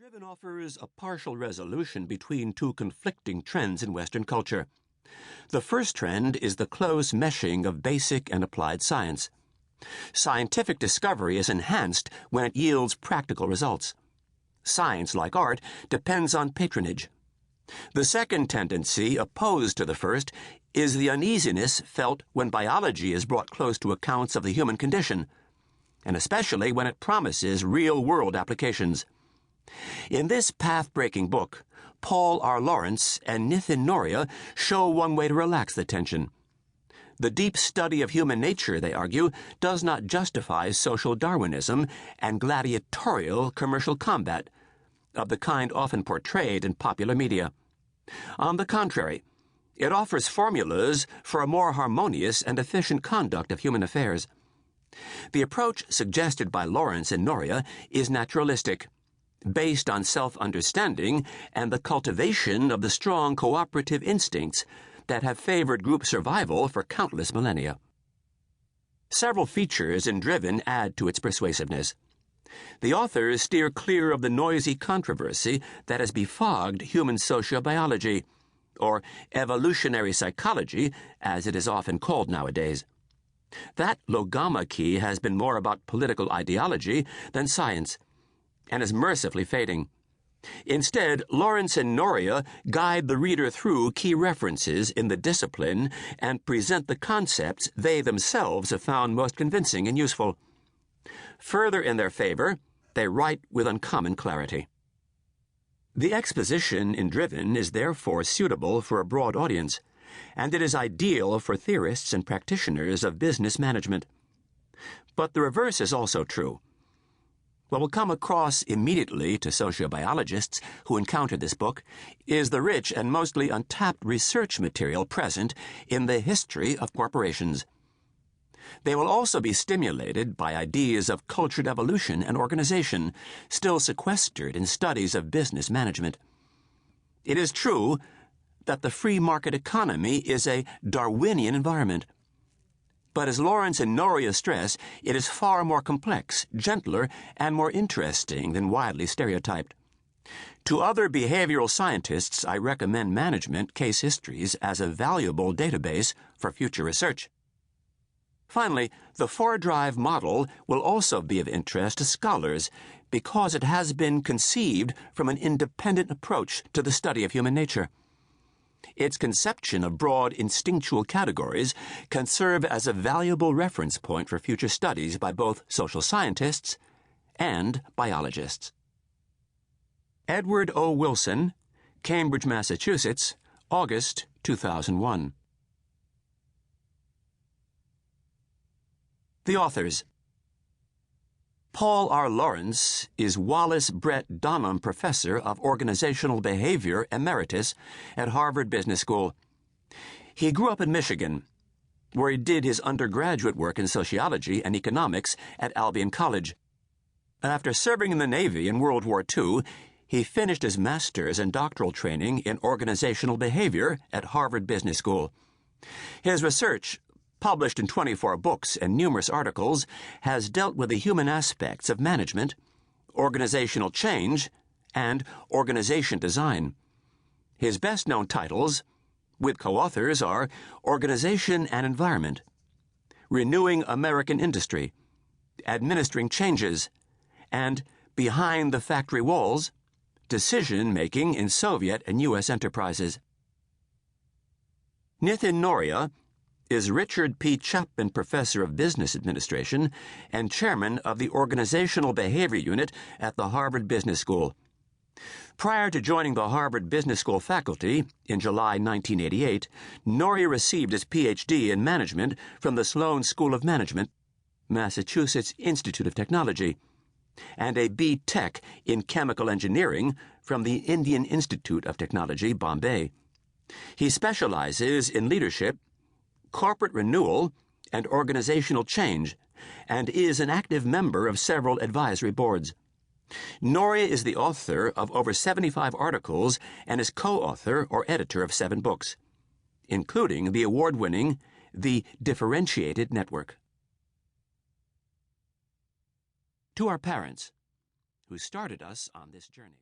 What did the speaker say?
Driven offers a partial resolution between two conflicting trends in Western culture. The first trend is the close meshing of basic and applied science. Scientific discovery is enhanced when it yields practical results. Science, like art, depends on patronage. The second tendency, opposed to the first, is the uneasiness felt when biology is brought close to accounts of the human condition, and especially when it promises real-world applications. In this path-breaking book, Paul R. Lawrence and Nitin Nohria show one way to relax the tension. The deep study of human nature, they argue, does not justify social Darwinism and gladiatorial commercial combat, of the kind often portrayed in popular media. On the contrary, it offers formulas for a more harmonious and efficient conduct of human affairs. The approach suggested by Lawrence and Nohria is naturalistic, based on self-understanding and the cultivation of the strong cooperative instincts that have favored group survival for countless millennia. Several features in Driven add to its persuasiveness. The authors steer clear of the noisy controversy that has befogged human sociobiology, or evolutionary psychology, as it is often called nowadays. That logomachy has been more about political ideology than science, and is mercifully fading. Instead, Lawrence and Nohria guide the reader through key references in the discipline and present the concepts they themselves have found most convincing and useful. Further in their favor, they write with uncommon clarity. The exposition in Driven is therefore suitable for a broad audience, and it is ideal for theorists and practitioners of business management. But the reverse is also true. What will come across immediately to sociobiologists who encounter this book is the rich and mostly untapped research material present in the history of corporations. They will also be stimulated by ideas of cultured evolution and organization, still sequestered in studies of business management. It is true that the free market economy is a Darwinian environment. But as Lawrence and Nohria stress, it is far more complex, gentler, and more interesting than widely stereotyped. To other behavioral scientists, I recommend management case histories as a valuable database for future research. Finally, the four-drive model will also be of interest to scholars because it has been conceived from an independent approach to the study of human nature. Its conception of broad instinctual categories can serve as a valuable reference point for future studies by both social scientists and biologists. Edward O. Wilson, Cambridge, Massachusetts, August 2001. The authors. Paul R. Lawrence is Wallace Brett Donham Professor of Organizational Behavior Emeritus at Harvard Business School. He grew up in Michigan, where he did his undergraduate work in sociology and economics at Albion College. After serving in the Navy in World War II, he finished his master's and doctoral training in organizational behavior at Harvard Business School. His research, published in 24 books and numerous articles, has dealt with the human aspects of management, organizational change, and organization design. His best-known titles, with co-authors, are Organization and Environment, Renewing American Industry, Administering Changes, and Behind the Factory Walls, Decision-Making in Soviet and U.S. Enterprises. Nitin Nohria is Richard P. Chapman Professor of Business Administration and Chairman of the Organizational Behavior Unit at the Harvard Business School. Prior to joining the Harvard Business School faculty in July 1988, Nohria received his Ph.D. in management from the Sloan School of Management, Massachusetts Institute of Technology, and a B.Tech in chemical engineering from the Indian Institute of Technology, Bombay. He specializes in leadership, corporate renewal, and organizational change, and is an active member of several advisory boards. Nohria is the author of over 75 articles and is co-author or editor of 7 books, including the award-winning The Differentiated Network. To our parents, who started us on this journey.